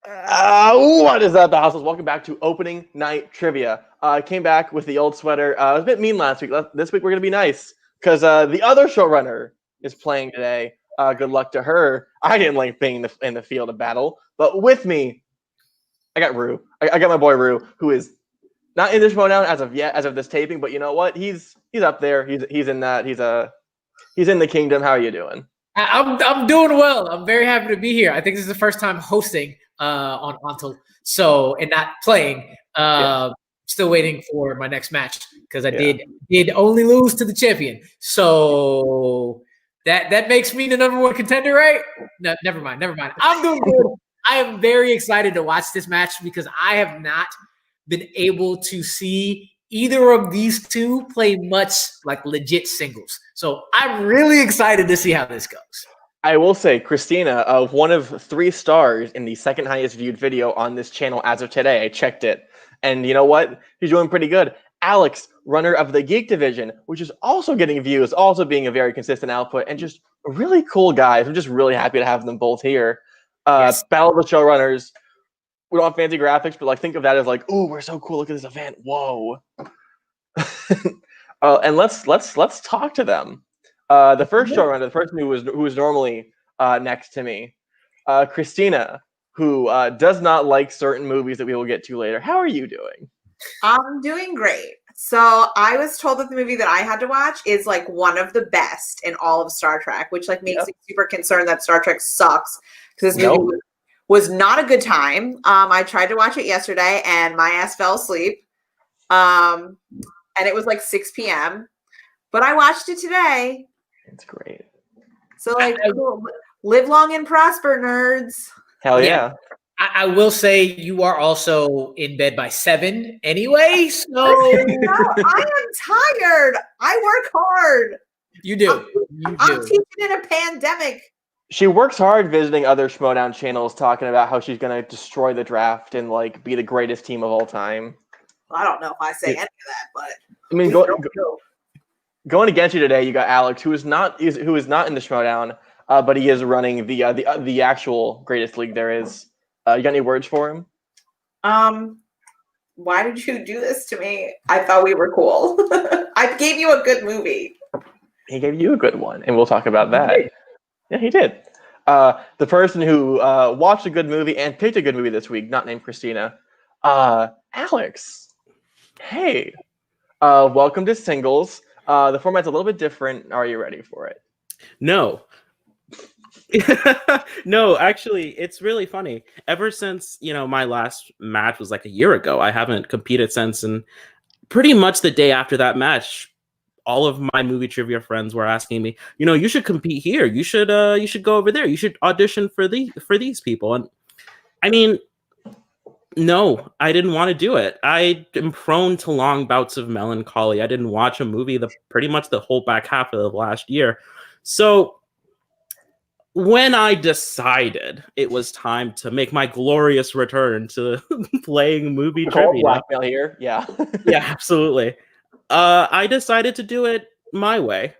What is up, the houses? Welcome back to opening night trivia. I came back with the old sweater. It was a bit mean last week. This week we're gonna be nice because the other showrunner is playing today. Good luck to her. I didn't like being in the field of battle, but with me, I got Rue. I got my boy Rue, who is not in the showdown as of yet, as of this taping. But you know what? He's up there. He's in that. He's in the kingdom. How are you doing? I'm doing well. I'm very happy to be here. I think this is the first time hosting on Antal, and not playing. Still waiting for my next match because I did only lose to the champion. So that makes me the #1 contender, right? No, never mind. I'm doing good. I am very excited to watch this match because I have not been able to see either of these two play much like legit singles. So I'm really excited to see how this goes. I will say, Christina, one of 3 stars in the second highest viewed video on this channel as of today. I checked it. And you know what? He's doing pretty good. Alex, runner of the Geek Division, which is also getting views, also being a very consistent output, and just really cool guys. I'm just really happy to have them both here. Yes. Battle of the Showrunners. We don't have fancy graphics, but like think of that as like, ooh, we're so cool. Look at this event. Whoa. And let's talk to them. The first showrunner, the person who was normally next to me, Christina, who does not like certain movies that we will get to later. How are you doing? I'm doing great. So I was told that the movie that I had to watch is like one of the best in all of Star Trek, which like makes me super concerned that Star Trek sucks because this movie was not a good time. I tried to watch it yesterday and my ass fell asleep. And it was like 6 p.m. But I watched it today. It's great. So like, live long and prosper, nerds. Hell yeah. I will say you are also in bed by 7 anyway. So I am tired. I work hard. You do. I'm teaching in a pandemic. She works hard visiting other Schmodown channels, talking about how she's gonna destroy the draft and like be the greatest team of all time. I don't know if I say any of that, but I mean, going against you today, you got Alex, who is not in the Schmodown, but he is running the actual greatest league there is. You got any words for him? Why did you do this to me? I thought we were cool. I gave you a good movie. He gave you a good one, and we'll talk about that. Yeah, he did. The person who watched a good movie and picked a good movie this week, not named Christina, Alex. Hey, welcome to Singles. The format's a little bit different. Are you ready for it? No. No, actually, it's really funny. Ever since, my last match was like a year ago, I haven't competed since, and pretty much the day after that match, all of my movie trivia friends were asking me, you should compete here. You should go over there. You should audition for these people. And I mean, no, I didn't want to do it. I am prone to long bouts of melancholy. I didn't watch a movie pretty much the whole back half of the last year. So when I decided it was time to make my glorious return to playing movie trivia, blackmail here, yeah, yeah, absolutely. I decided to do it my way,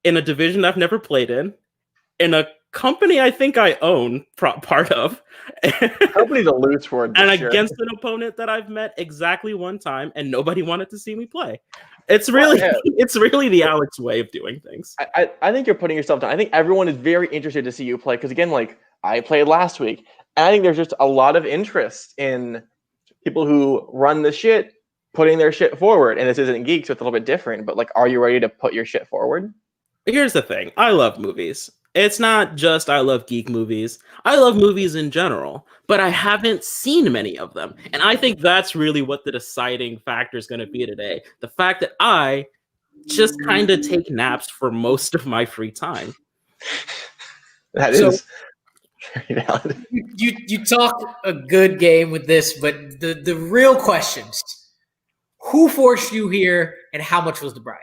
in a division I've never played in a company I think I own part of. Company's a loose word, and against an opponent that I've met exactly one time, and nobody wanted to see me play. It's really, it's really the Alex way of doing things. I think you're putting yourself down. I think everyone is very interested to see you play because, again, like I played last week, and I think there's just a lot of interest in people who run the shit putting their shit forward. And this isn't geek, so it's a little bit different. But like, are you ready to put your shit forward? Here's the thing: I love movies. It's not just I love geek movies. I love movies in general, but I haven't seen many of them. And I think that's really what the deciding factor is going to be today. The fact that I just kind of take naps for most of my free time. That is very valid. You talk a good game with this, but the real questions: who forced you here, and how much was the bribe?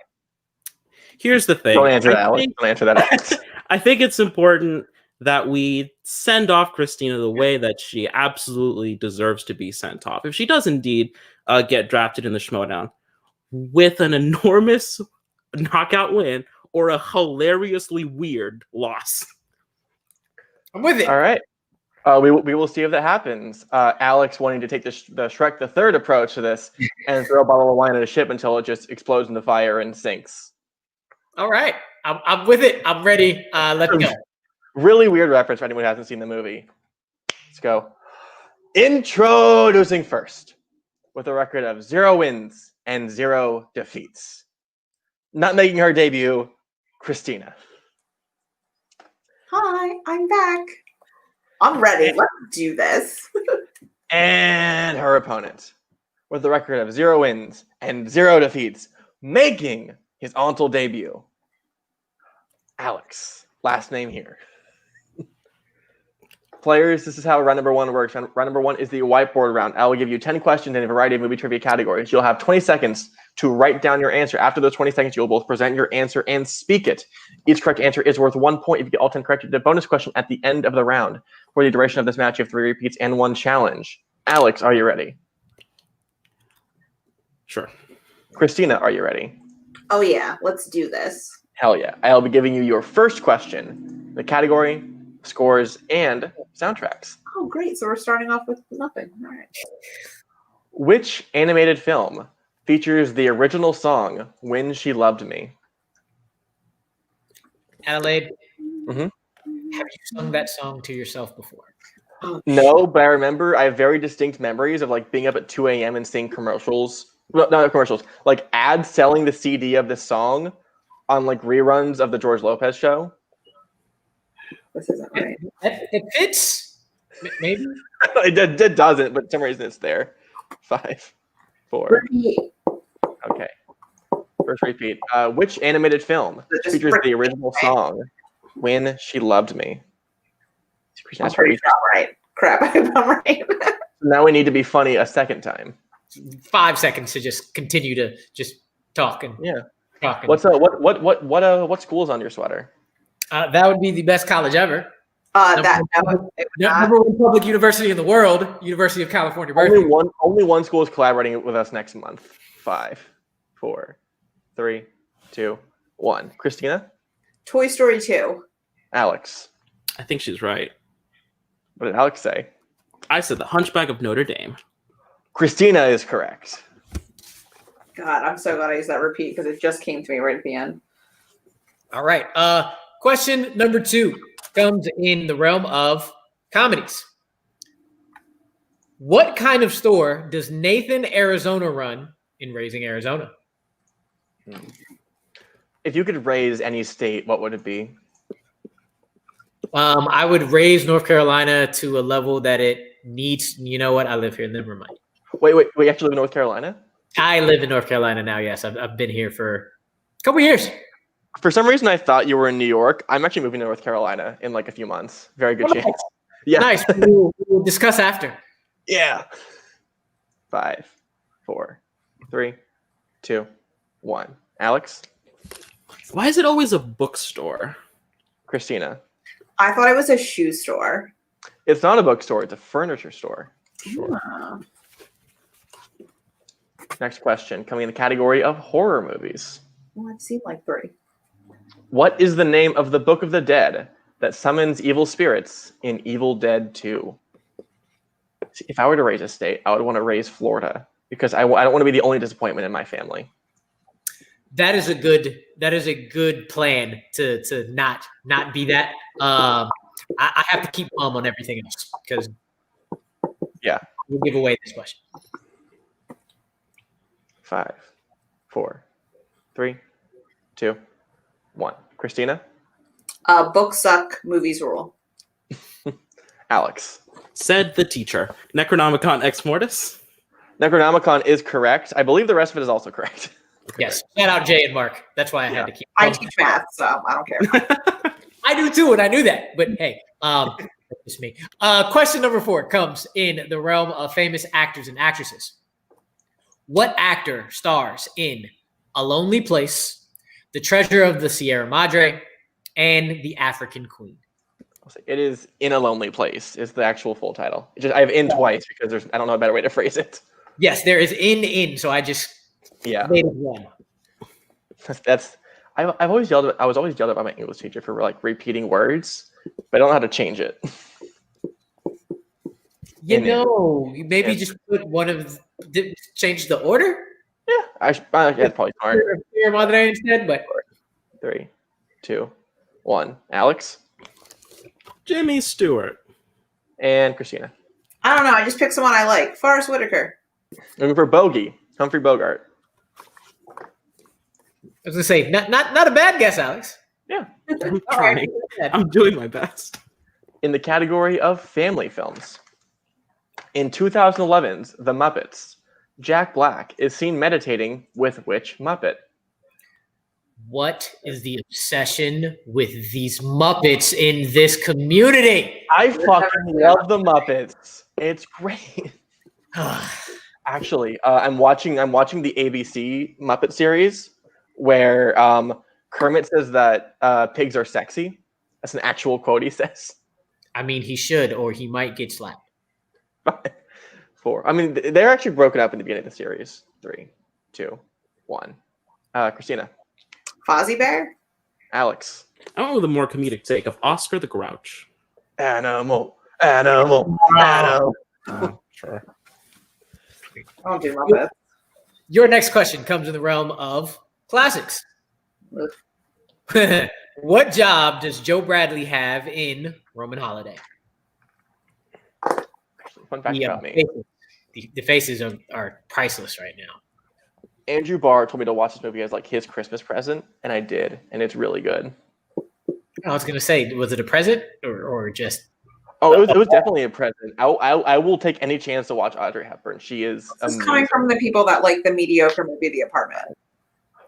Here's the thing. Don't answer that, Alex. Don't answer that. I think it's important that we send off Christina the way that she absolutely deserves to be sent off. If she does indeed get drafted in the Schmodown with an enormous knockout win or a hilariously weird loss. I'm with it. All right. We will see if that happens. Alex wanting to take the Shrek the Third approach to this and throw a bottle of wine at a ship until it just explodes in the fire and sinks. All right. I'm with it. I'm ready. Let's go. Really weird reference for anyone who hasn't seen the movie. Let's go. Introducing first, with a record of 0 wins and 0 defeats. Not making her debut, Christina. Hi, I'm back. I'm ready. Let's do this. And her opponent, with a record of 0 wins and 0 defeats, making his Ontel debut, Alex. Last name here. Players, this is how round number 1 works. Round number 1 is the whiteboard round. I will give you 10 questions in a variety of movie trivia categories. You'll have 20 seconds to write down your answer. After those 20 seconds, you'll both present your answer and speak it. Each correct answer is worth 1 point. If you get all 10 correct, you get a bonus question at the end of the round. For the duration of this match, you have 3 repeats and 1 challenge. Alex, are you ready? Sure. Christina, are you ready? Oh yeah, let's do this. Hell yeah. I'll be giving you your first question, the category, scores, and soundtracks. Oh great, so we're starting off with nothing. All right. Which animated film features the original song When She Loved Me? Adelaide, Mhm. have you sung that song to yourself before? No, but I remember I have very distinct memories of like being up at 2 a.m. and seeing commercials. Well, not commercials, like ads selling the CD of the song on like reruns of the George Lopez show. This isn't right. It fits. Maybe. It doesn't, but for some reason it's there. 5, 4. Repeat. Okay. First repeat. Which animated film Just features the repeat, original right? song When She Loved Me? I'm pretty sure I'm right. Crap, I'm right. Now we need to be funny a second time. 5 seconds to just continue to just talk and Yeah. talk. And, What school's on your sweater? that would be the best college ever. That was Number 1 public university in the world, University of California, Berkeley. Only one school is collaborating with us next month. 5, 4, 3, 2, 1. Christina? Toy Story 2. Alex. I think she's right. What did Alex say? I said The Hunchback of Notre Dame. Christina is correct. God, I'm so glad I used that repeat because it just came to me right at the end. All right. Question number 2 comes in the realm of comedies. What kind of store does Nathan Arizona run in Raising Arizona? If you could raise any state, what would it be? I would raise North Carolina to a level that it needs. You know what? I live here. Never mind. Wait, you actually live in North Carolina? I live in North Carolina now. Yes, I've been here for a couple years. For some reason, I thought you were in New York. I'm actually moving to North Carolina in like a few months. Very good chance. Yeah. Nice. We'll discuss after. Yeah. 5, 4, 3, 2, 1. Alex? Why is it always a bookstore? Christina? I thought it was a shoe store. It's not a bookstore. It's a furniture store. Sure. Next question, coming in the category of horror movies. Well, I've seen like 3. What is the name of the Book of the Dead that summons evil spirits in Evil Dead 2? See, if I were to raise a state, I would want to raise Florida because I don't want to be the only disappointment in my family. That is a good plan to not be that. I have to keep calm on everything else because we'll give away this question. 5, 4, 3, 2, 1. Christina? Books suck, movies rule. Alex? Said the teacher. Necronomicon Ex Mortis? Necronomicon is correct. I believe the rest of it is also correct. Yes. Shout out Jay and Mark. That's why I had to keep. I teach math, so I don't care. I do too, and I knew that. But hey, that's just me. Question number 4 comes in the realm of famous actors and actresses. What actor stars in A Lonely Place, The Treasure of the Sierra Madre, and The African Queen? It is In a Lonely Place is the actual full title. I have in twice because I don't know a better way to phrase it. Yes, there is in, so I just made it one. I was always yelled at by my English teacher for like repeating words, but I don't know how to change it. Maybe just put one of change the order. Yeah, that's probably smart. Your Madre instead, but 3, 2, 1. Alex Jimmy Stewart. and Christina. I don't know. I just picked someone I like. Forrest Whitaker. Looking for Bogey, Humphrey Bogart. I was gonna say not a bad guess, Alex. Yeah. I'm trying. I'm doing my best. In the category of family films, in 2011's The Muppets, Jack Black is seen meditating with which Muppet? What is the obsession with these Muppets in this community? I fucking love The Muppets. It's great. Actually, I'm watching the ABC Muppet series where Kermit says that pigs are sexy. That's an actual quote he says. I mean, he should, or he might get slapped. 4. I mean, they're actually broken up in the beginning of the series. 3, 2, 1. Christina. Fozzie Bear. Alex. I went with a more comedic take of Oscar the Grouch. Animal. Sure. I don't do Muppets. Your next question comes in the realm of classics. What job does Joe Bradley have in Roman Holiday? Fun fact about me. The faces are priceless right now. Andrew Barr told me to watch this movie as like his Christmas present, and I did, and it's really good. I was gonna say, was it a present or just? Oh, it was definitely a present. I will take any chance to watch Audrey Hepburn. She is This is amazing. coming from the people that like the mediocre movie The Apartment.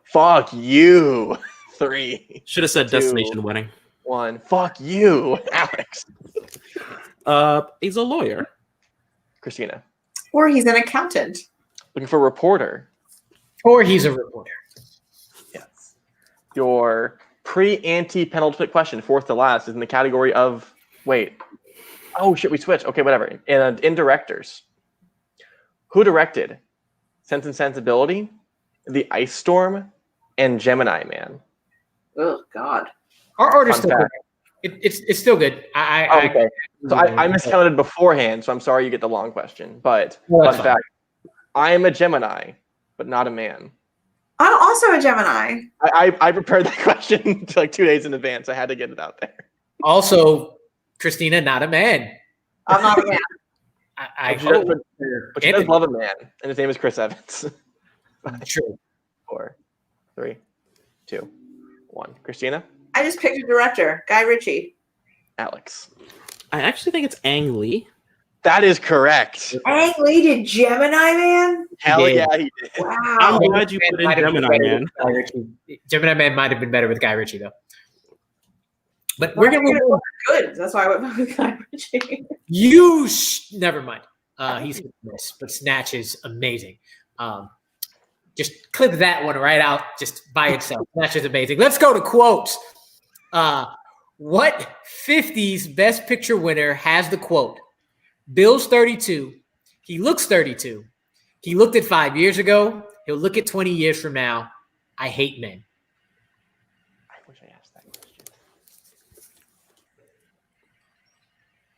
Fuck you. 3, Should have said 2, Destination Wedding. 1. Fuck you, Alex. He's a lawyer. Christina. Or he's an accountant. Looking for a reporter. Or he's a reporter. Yes. Your pre-ante-penultimate question, fourth to last, is in the category of wait. Oh shit, we switched. Okay, whatever. In directors. Who directed Sense and Sensibility, The Ice Storm, and Gemini Man? Oh God. Our order's Fun still fact. good. It's still good. Okay. So I miscounted beforehand, so I'm sorry you get the long question. But No, fun fact, I am a Gemini, but not a man. I'm also a Gemini. I prepared that question like 2 days in advance. I had to get it out there. Also, Christina, not a man. I'm not a man. I But she does love a man, and his name is Chris Evans. True. 4, 3, 2, 1. Christina? I just picked a director, Guy Ritchie. Alex. I actually think it's Ang Lee. That is correct. Ang Lee did Gemini Man? Hell did. yeah, he did. Wow. I'm glad you put in Gemini Man. Gemini Man might have been better with Guy Ritchie, though. But we're going to move on. Good. That's why I went with Guy Ritchie. Never mind. He's this, but Snatch is amazing. Just clip that one right out just by itself. Snatch is amazing. Let's go to quotes. What 50s Best Picture winner has the quote? Bill's 32. He looks 32. He looked at 5 years ago. He'll look at 20 years from now. I hate men. I wish I asked that question.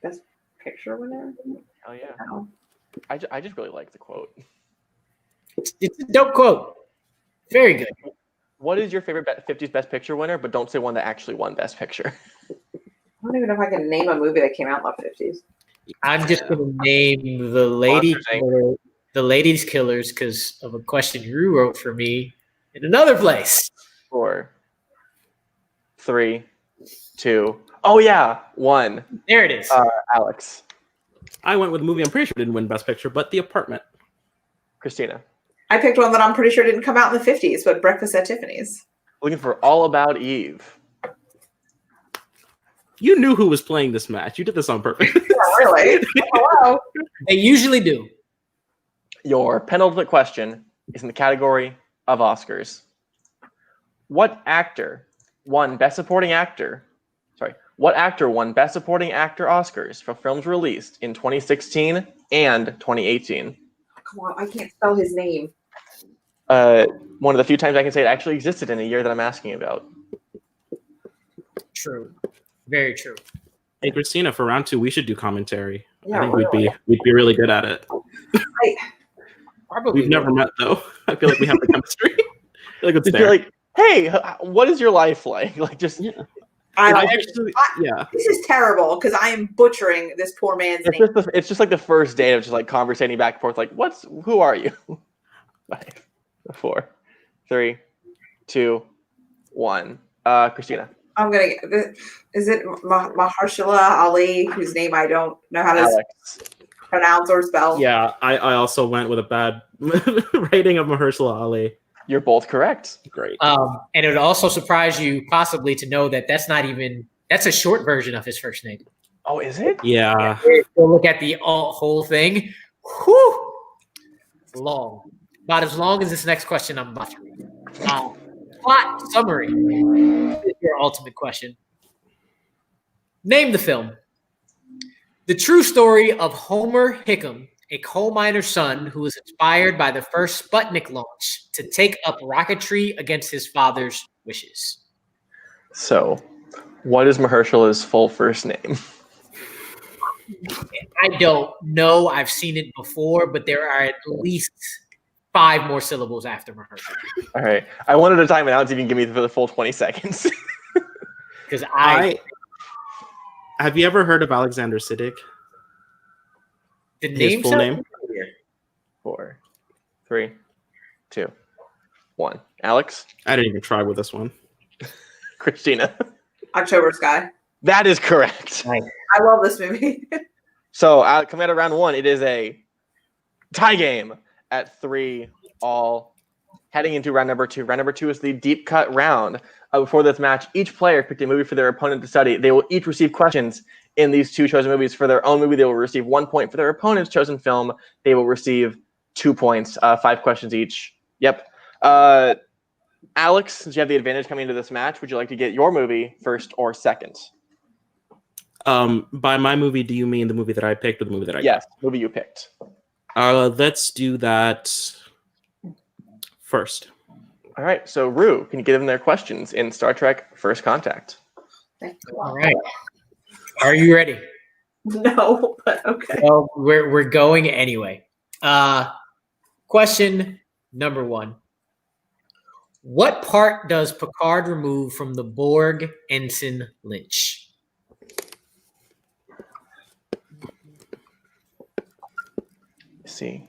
Best Picture winner? Hell yeah. Wow. I just really like the quote. It's a dope quote. Very good. What is your favorite 50s Best Picture winner? But don't say one that actually won Best Picture. I don't even know if I can name a movie that came out in the 50s. I'm just going to name the Ladies Killers because of a question you wrote for me in another place. 4, 3, 2. Oh yeah, 1. There it is. Alex. I went with a movie I'm pretty sure didn't win Best Picture, but The Apartment. Christina. I picked one that I'm pretty sure didn't come out in the 50s, but Breakfast at Tiffany's. Looking for All About Eve. You knew who was playing this match. You did this on purpose. Yeah, really? Hello. They usually do. Your penultimate question is in the category of Oscars. What actor won Best Supporting Actor? What actor won Best Supporting Actor Oscars for films released in 2016 and 2018? Come on, I can't spell his name. One of the few times I can say it actually existed in a year that I'm asking about. True. Very true. Hey, Christina, for round 2, we should do commentary Yeah, I think really. we'd be really good at it. Probably. We've never met though. I feel like we have the chemistry. I feel like it's Just be there. like, hey, what is your life like? Like, just Yeah. I I don't- actually, yeah. This is terrible because I am butchering this poor man's it's name. it's just like the first date of just like conversating back and forth. Like, who are you? 5, 4, 3, 2, 1. Christina. I'm gonna get. Is it Mahershala Ali, whose name I don't know how to Alex. pronounce or spell? Yeah, I also went with a bad rating of Mahershala Ali. You're both correct. Great. And it would also surprise you possibly to know that that's a short version of his first name. Oh, is it? Yeah. Go look at the whole thing. Whew, it's long. About as long as this next question I'm about to read. Plot summary is your ultimate question. Name the film. The true story of Homer Hickam, a coal miner's son who was inspired by the first Sputnik launch to take up rocketry against his father's wishes. So, what is Mahershala's full first name? I don't know. I've seen it before, but there are at least 5 more syllables after Mahershala. All right. I wanted to time it out so you can give me the full 20 seconds. Because Have you ever heard of Alexander Siddig? the His name full sounds name? familiar. 4, 3, 2, 1. Alex? I didn't even try with this one. Christina? October Sky. That is correct. Right. I love this movie. So, coming out of round 1, it is a tie game at 3 all. Heading into round number 2. Round number 2 is the deep cut round. Before this match, each player picked a movie for their opponent to study. They will each receive questions in these 2 chosen movies. For their own movie, they will receive 1 point. For their opponent's chosen film, they will receive 2 points. 5 questions each. Yep. Alex, since you have the advantage coming into this match, would you like to get your movie first or second? By my movie, do you mean the movie that I picked or the movie that I Yes, movie you picked. Let's do that first. All right. So, Rue, can you give them their questions in Star Trek First Contact? All right. Are you ready? No, but okay. Well, we're going anyway. Question number 1. What part does Picard remove from the Borg Ensign Lynch? See,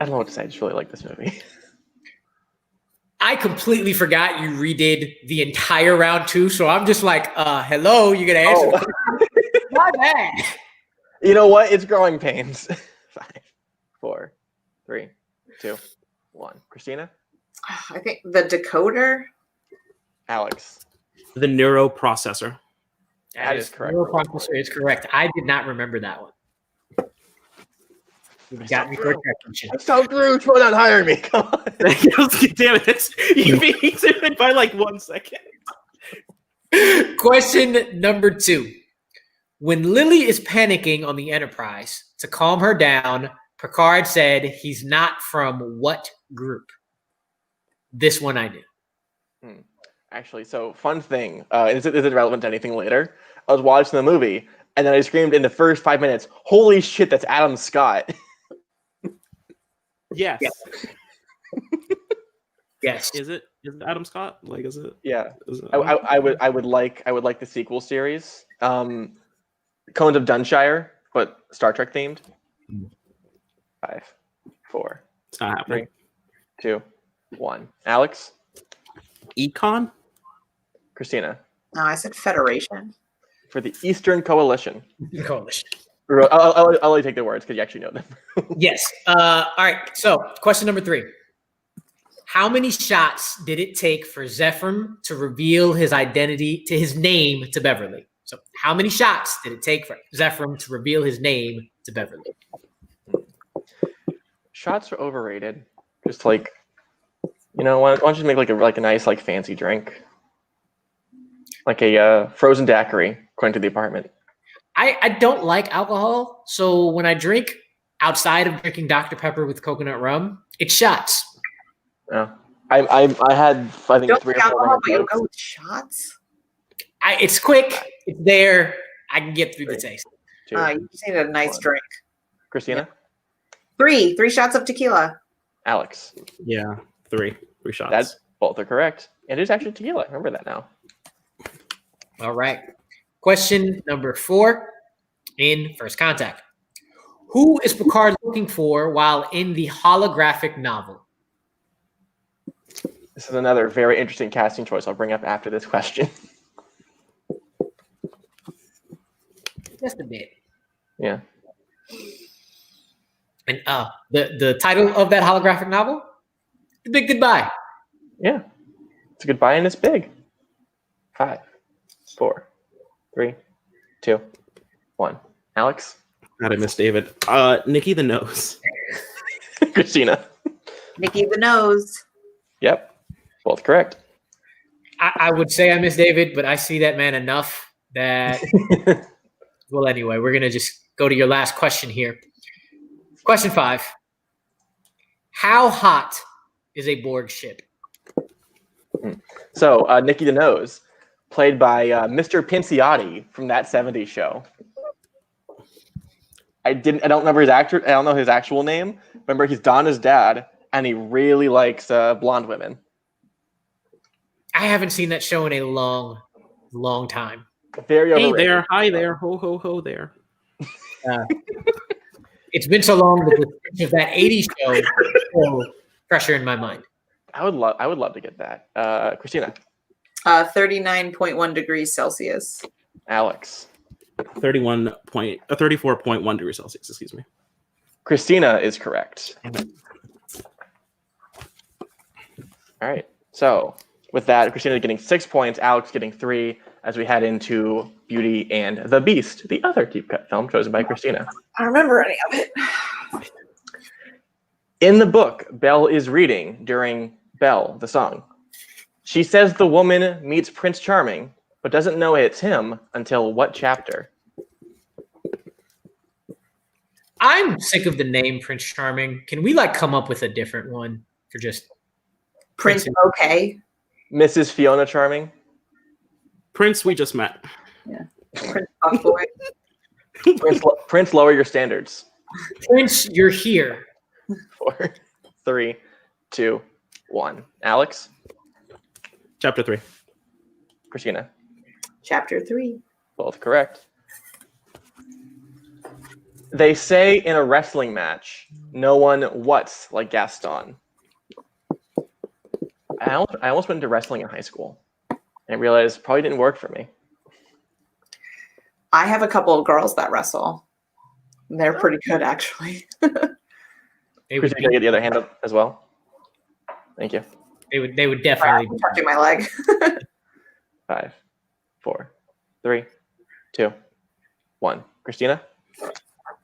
I don't know what to say. I just really like this movie. I completely forgot you redid the entire round 2, so I'm just like, hello, you're gonna answer. Oh. My bad. You know what? It's growing pains. 5, 4, 3, 2, 1. Christina? I think the decoder. Alex? The neuroprocessor. That is correct. Neuroprocessor is correct. I did not remember that one. You got me for a correction. I'm so Rue. Try not hire me. Come on. Damn it. You beat it by like 1 second. Question number 2. When Lily is panicking on the Enterprise, to calm her down, Picard said he's not from what group? This one I knew. Actually, so fun thing. Is it relevant to anything later? I was watching the movie, and then I screamed in the first 5 minutes, "Holy shit, that's Adam Scott!" Yes. Yes. Is it Adam Scott? Like, is it? Yeah. Is it I would like the sequel series. Cones of Dunshire, but Star Trek themed. 5, 4, It's not happening. 3, 2, 1. Alex? Econ? Christina? No, I said Federation. For the Eastern Coalition. Coalition. I'll let you take the words because you actually know them. Yes. All right. So, question number 3. How many shots did it take for Zephram to reveal his identity to his name to Beverly? So, how many shots did it take for Zephram to reveal his name to Beverly? Shots are overrated. Just like, why don't you make like a nice like fancy drink, like a frozen daiquiri, according to the apartment. I don't like alcohol, so when I drink outside of drinking Dr. Pepper with coconut rum, it's shots. Yeah, I had I think Don't 3 or think 4. alcohol, but you'll go with shots. It's quick. It's there. I can get through the taste. 2. You just need a nice 1. drink. Christina? 3 shots of tequila. Alex? Yeah, 3 shots. That's both are correct. It is actually tequila. Remember that now. All right. Question number 4 in First Contact. Who is Picard looking for while in the holographic novel? This is another very interesting casting choice I'll bring up after this question. Just a bit. Yeah. And the title of that holographic novel? The Big Goodbye. Yeah. It's a goodbye and it's big. 5, 4, 3, 2, 1. Alex? God, I miss David. Nikki the Nose. Christina? Nikki the Nose. Yep. Both correct. I would say I miss David, but I see that man enough that... Well, anyway, we're going to just go to your last question here. Question 5. How hot is a Borg ship? So, Nikki the Nose, played by Mr. Pinciotti from That 70s Show. I don't remember his actor. I don't know his actual name. Remember, he's Donna's dad, and he really likes blonde women. I haven't seen that show in a long, long time. Very Hey overrated. there, hi there, ho ho ho there. It's been so long that the that 80s show is so pressure in my mind. I would love to get that. Christina? 39.1 degrees Celsius. Alex? 34.1 degrees Celsius, excuse me. Christina is correct. All right. So with that, Christina getting 6 points, Alex getting 3, as we head into Beauty and the Beast, the other deep cut film chosen by Christina. I don't remember any of it. In the book Belle is reading during Belle, the song, she says the woman meets Prince Charming, but doesn't know it's him until what chapter? I'm sick of the name Prince Charming. Can we come up with a different one for just Prince Okay. Mrs. Fiona Charming? Prince, we just met. Yeah. Prince Fuckboy. Prince, lower your standards. Prince, you're here. 4, 3, 2, 1. Alex? Chapter 3. Christina? Chapter 3. Both correct. They say in a wrestling match, no one what's like Gaston. I almost went into wrestling in high school and realized probably didn't work for me. I have a couple of girls that wrestle. They're pretty good, actually. Christina, can I get the other hand up as well? Thank you. They would definitely I'm touching my leg. 5, 4, 3, 2, 1. Christina?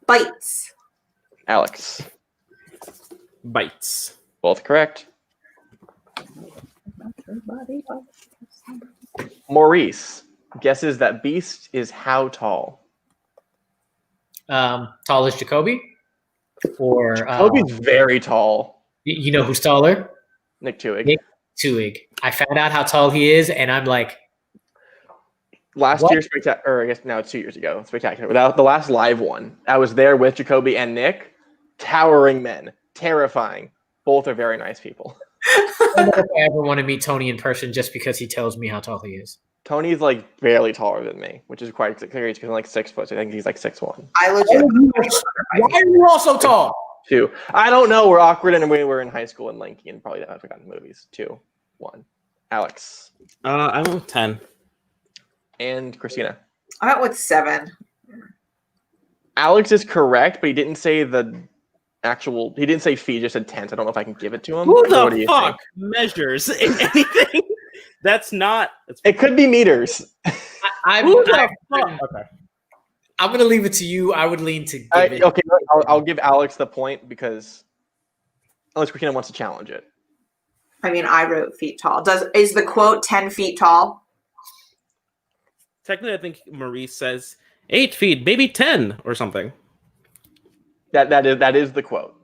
Bites. Alex? Bites. Both correct. Maurice guesses that Beast is how tall? tall as Jacoby, or Jacoby's very tall. you know who's taller? Nick Tuig. Nick Tuig. I found out how tall he is, and I'm like, Last What? year, or I guess now it's 2 years ago. Spectacular. Without the last live one, I was there with Jacoby and Nick. Towering men, terrifying. Both are very nice people. I don't know if I ever want to meet Tony in person just because he tells me how tall he is. Tony's like barely taller than me, which is quite curious because I'm like 6 foot. So I think he's like 6'1". I legit. Why are you all so tall? 2. I don't know. We're awkward and we were in high school and lanky and probably haven't forgotten movies. 2, 1. Alex I went with 10. and Christina. I went with 7. Alex is correct, but he didn't say the actual. He didn't say feet. He just said tenth. I don't know if I can give it to him. Who What do the you fuck think? measures anything? That's not. It could be meters. I'm Who the fuck? Okay. going to leave it to you. I would lean to give it. Okay, I'll give Alex the point because unless Christina wants to challenge it. I mean, I wrote feet tall. Is the quote 10 feet tall? Technically, I think Maurice says 8 feet, maybe 10 or something. That is the quote.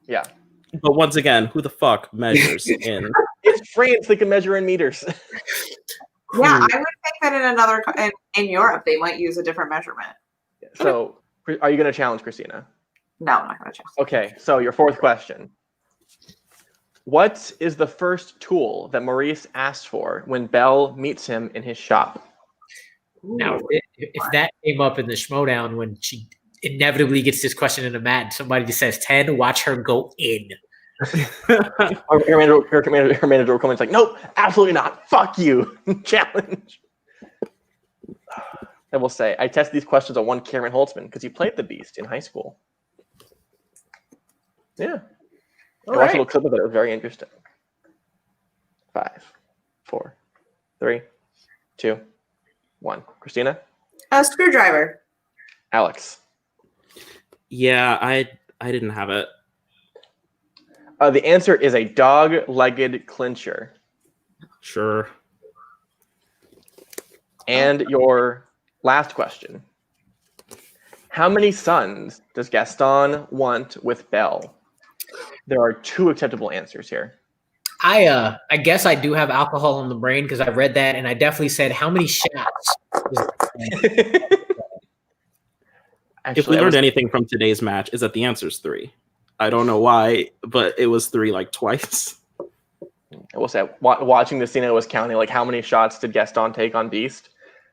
Yeah. But once again, who the fuck measures in? It's France. They can measure in meters. Yeah, I would think that in Europe they might use a different measurement. Yeah. So are you going to challenge Christina? No, I'm not going to challenge. Okay, so your fourth question. What is the first tool that Maurice asks for when Belle meets him in his shop? Now, if that came up in the Schmodown when she inevitably gets this question in a mat, and somebody just says 10, watch her go in. Her manager will come in and like, nope, absolutely not. Fuck you. Challenge. I will say, I tested these questions on one Cameron Holtzman because he played the Beast in high school. Yeah. I watched a little clip of it. It was very interesting. 5, 4, 3, 2, 1. Christina? A screwdriver. Alex? Yeah, I didn't have it. The answer is a dog-legged clincher. Sure. And your last question. How many sons does Gaston want with Belle? There are 2 acceptable answers here. I guess I do have alcohol in the brain because I read that, and I definitely said, how many shots? If we learned anything from today's match, is that the answer is 3. I don't know why, but it was 3 like twice. I will say, watching the scene, I was counting like how many shots did Gaston take on Beast.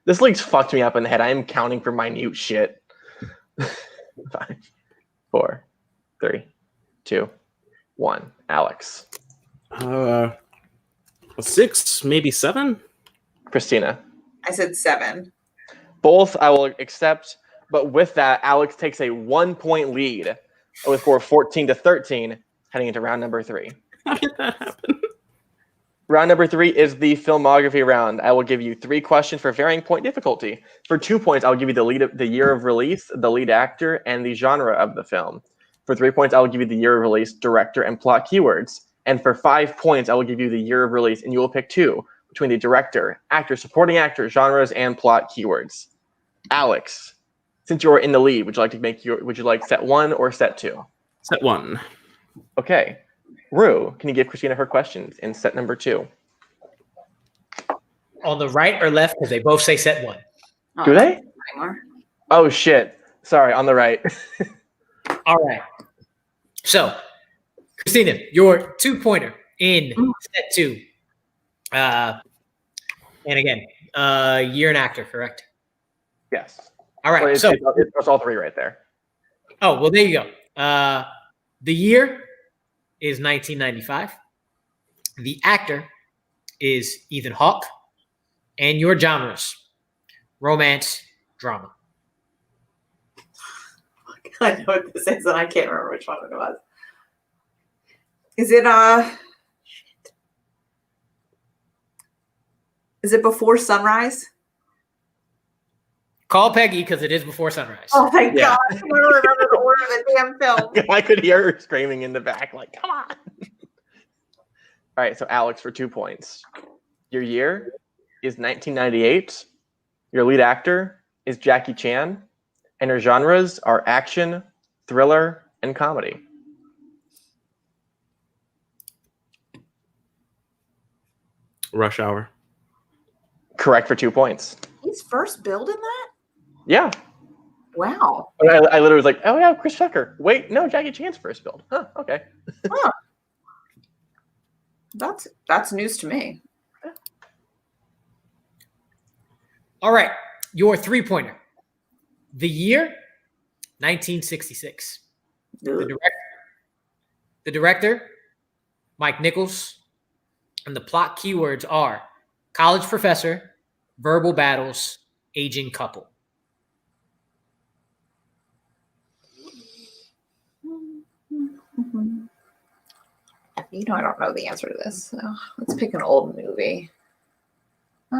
This league's fucked me up in the head. I am counting for minute shit. 5, 4, 3, 2, 1. Alex. 6, maybe 7. Christina. I said 7. Both I will accept, but with that, Alex takes a 1-point lead with score 14-13 heading into round number 3. How did that happen? Round number 3 is the filmography round. I will give you 3 questions for varying point difficulty. For 2 points, I'll give you the year of release, the lead actor, and the genre of the film. For 3 points, I will give you the year of release, director, and plot keywords. And for 5 points, I will give you the year of release, and you will pick 2 between the director, actor, supporting actor, genres, and plot keywords. Alex, since you're in the lead, would you like set 1 or set 2? Set 1. Okay. Rue, can you give Christina her questions in set number 2? On the right or left? Because they both say set 1. Do they? Anymore. Oh, shit. Sorry, on the right. All right. So, Christina, your 2-pointer in set 2. And again, year and actor, correct? Yes. All right. Well, So it's all 3 right there. Oh, well, there you go. The year is 1995. The actor is Ethan Hawke. And your genres, romance, drama. I know what this is, and I can't remember which one it was. Is it shit. Is it Before Sunrise? Call Peggy because it is Before Sunrise. Oh my god! I can never remember the order of the damn film. I could hear her screaming in the back, like, come on. All right, so Alex for 2 points. Your year is 1998. Your lead actor is Jackie Chan. And your genres are action, thriller, and comedy. Rush Hour. Correct for 2 points. He's first billed in that? Yeah. Wow. I literally was like, oh yeah, Chris Tucker. Wait, no, Jackie Chan's first build. Huh, okay. Huh. That's news to me. All right. Your 3-pointer. The year, 1966. The director, Mike Nichols. And the plot keywords are college professor, verbal battles, aging couple. You know I don't know the answer to this, so let's pick an old movie. I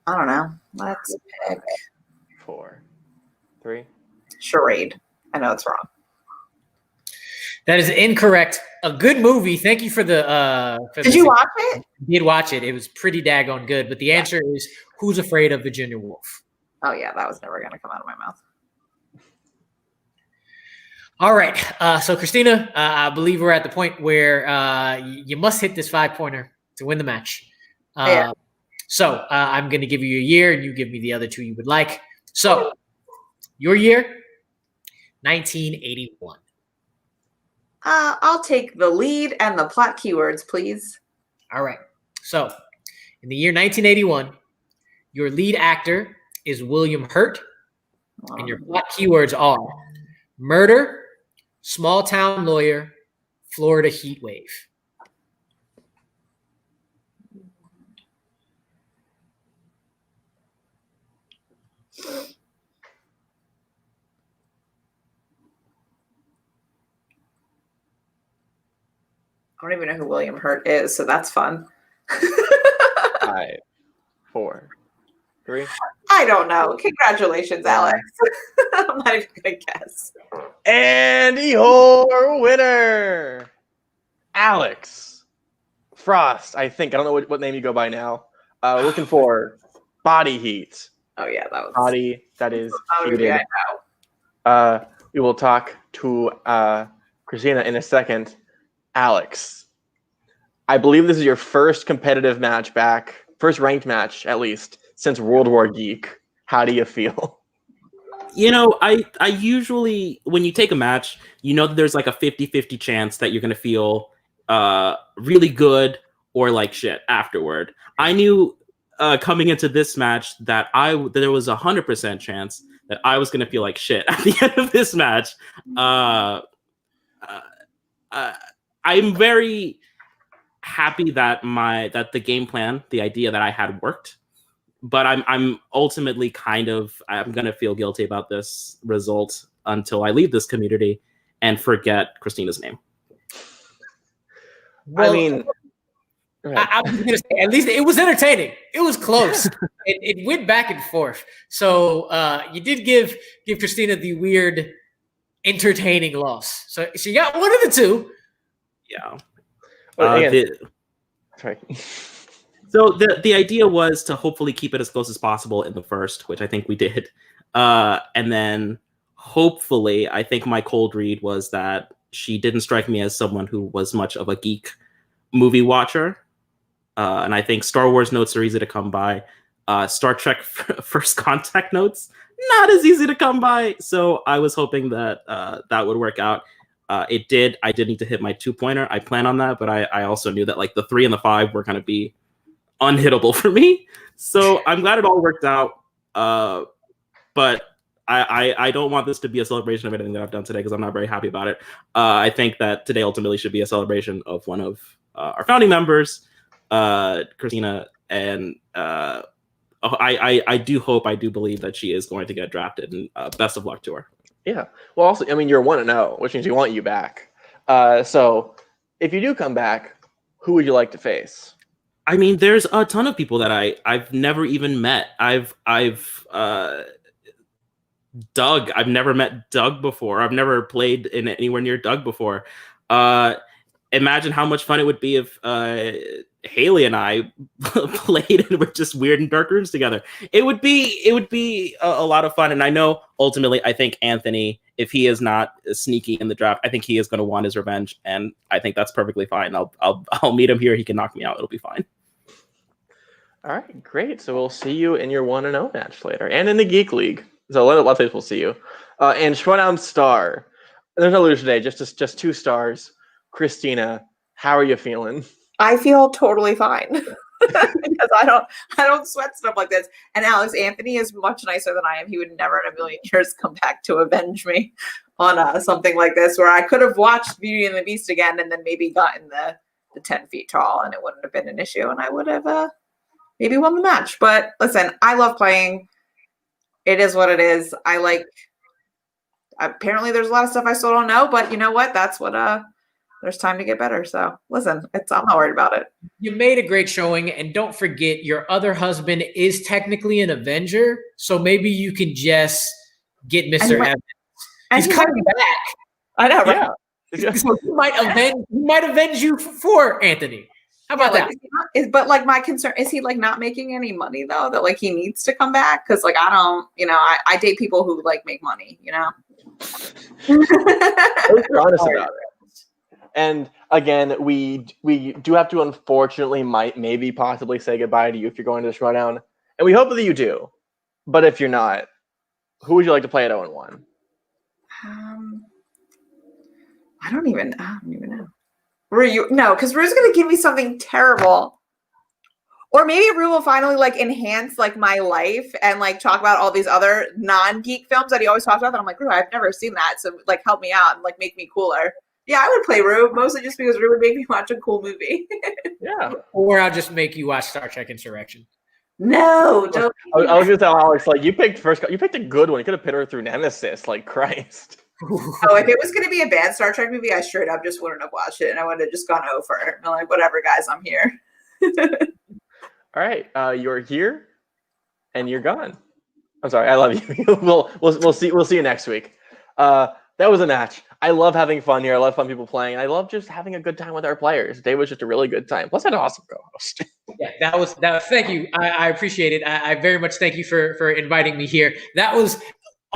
don't know. Let's pick 4, 3. Charade. I know it's wrong. That is incorrect. A good movie. Thank you for the. Did you watch it? Did watch it. It was pretty daggone good. But the answer is Who's Afraid of Virginia Woolf? Oh yeah, that was never going to come out of my mouth. All right. So Christina, I believe we're at the point where you must hit this 5-pointer to win the match. Yeah. So I'm going to give you a year, and you give me the other two you would like. So your year, 1981. I'll take the lead and the plot keywords, please. All right. So in the year 1981, your lead actor is William Hurt, and your plot keywords are murder, small town lawyer, Florida heat wave. I don't even know who William Hurt is, so that's fun. 5, 4, 3. I don't know. Congratulations, Alex. I'm not even gonna guess. And your winner, Alex Frost. I think I don't know what name you go by now. Looking for Body Heat. Oh yeah, that was Body that is movie I heated. know. We will talk to Christina in a second. Alex, I believe this is your first competitive match back, first ranked match at least since World War Geek. How do you feel? You know, I usually, when you take a match, you know that there's like a 50-50 chance that you're going to feel really good or like shit afterward. I knew coming into this match that there was 100% chance that I was going to feel like shit at the end of this match. I'm very happy that the game plan, the idea that I had worked, but I'm ultimately I'm gonna feel guilty about this result until I leave this community and forget Christina's name. Well, I mean, I was gonna say, at least it was entertaining. It was close. it went back and forth. So you did give Christina the weird, entertaining loss. So she got one of the two. Yeah. Sorry. So the idea was to hopefully keep it as close as possible in the first, which I think we did. And then hopefully, I think my cold read was that she didn't strike me as someone who was much of a geek movie watcher. And I think Star Wars notes are easy to come by. Star Trek First Contact notes, not as easy to come by. So I was hoping that that would work out. It did. I did need to hit my 2-pointer. I plan on that, but I also knew that like the 3 and the 5 were going to be unhittable for me. So I'm glad it all worked out. But I don't want this to be a celebration of anything that I've done today because I'm not very happy about it. I think that today ultimately should be a celebration of one of our founding members, Christina, and I do believe that she is going to get drafted, and best of luck to her. Yeah. Well, also, I mean, you're 1-0, which means we want you back. So if you do come back, who would you like to face? I mean, there's a ton of people that I've never even met. Doug. I've never met Doug before. I've never played in anywhere near Doug before. Imagine how much fun it would be if Haley and I played and we're just weird in dark rooms together. It would be a lot of fun. And I know ultimately, I think Anthony, if he is not sneaky in the draft, I think he is going to want his revenge, and I think that's perfectly fine. I'll meet him here. He can knock me out. It'll be fine. All right, great. So we'll see you in your 1-0 match later, and in the Geek League. So a lot of places we'll see you. And Showdown Star. There's no loser today. Just 2 stars. Christina, how are you feeling? I feel totally fine because I don't sweat stuff like this. And Alex, Anthony is much nicer than I am. He would never in a million years come back to avenge me on something like this, where I could have watched Beauty and the Beast again and then maybe gotten the 10 feet tall, and it wouldn't have been an issue, and I would have maybe won the match. But listen, I love playing. It is what it is. Apparently there's a lot of stuff I still don't know, but you know what? That's what there's time to get better. So listen, I'm not worried about it. You made a great showing, and don't forget your other husband is technically an Avenger, so maybe you can just get Mr. Evans. He's coming back. I know, right? Yeah. So he might avenge you for Anthony. How about that? But like my concern is he like not making any money though, that like he needs to come back? Because like I don't, I date people who like make money, You're honest about it. And again, we do have to unfortunately maybe possibly say goodbye to you if you're going to the Showdown, and we hope that you do. But if you're not, who would you like to play at 0-1? I don't even know. Rue, no, because Rue's gonna give me something terrible. Or maybe Rue will finally like enhance like my life and like talk about all these other non-geek films that he always talks about. That I'm like, Rue, I've never seen that, so like help me out and like make me cooler. Yeah, I would play Rue mostly just because Rue would make me watch a cool movie. Yeah. Or I'll just make you watch Star Trek Insurrection. No, don't. I was gonna tell Alex, like, you picked a good one. You could have pit her through Nemesis, like Christ. Oh, if it was gonna be a bad Star Trek movie, I straight up just wouldn't have watched it, and I would have just gone over. And I'm like, whatever, guys, I'm here. All right, you're here, and you're gone. I'm sorry, I love you. we'll see you next week. That was a match. I love having fun here. I love fun people playing. I love just having a good time with our players. Today was just a really good time. Plus, I had an awesome co-host. Yeah, that was. Thank you. I appreciate it. I very much thank you for inviting me here. That was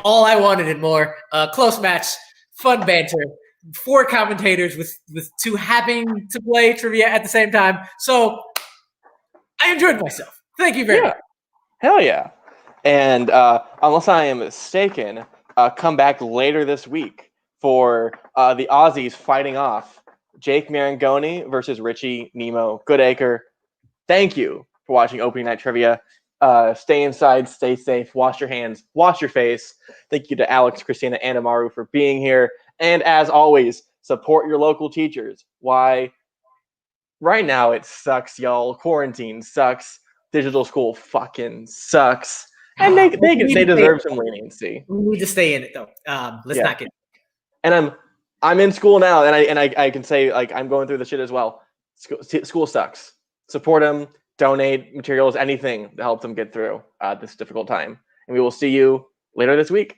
all I wanted and more. Close match, fun banter, 4 commentators with 2 having to play trivia at the same time. So I enjoyed myself. Thank you very much. Hell yeah. And unless I am mistaken, come back later this week for the Aussies fighting off Jake Marangoni versus Richie Nemo Goodacre. Thank you for watching Opening Night Trivia. Stay inside, stay safe, wash your hands, wash your face. Thank you to Alex, Christina, and Amaru for being here. And as always, support your local teachers. Why? Right now it sucks, y'all. Quarantine sucks. Digital school fucking sucks. And they deserve some leniency. We need to stay in it though. Let's not get. And I'm in school now, and I can say, like, I'm going through the shit as well. School sucks. Support them, donate materials, anything to help them get through this difficult time. And we will see you later this week.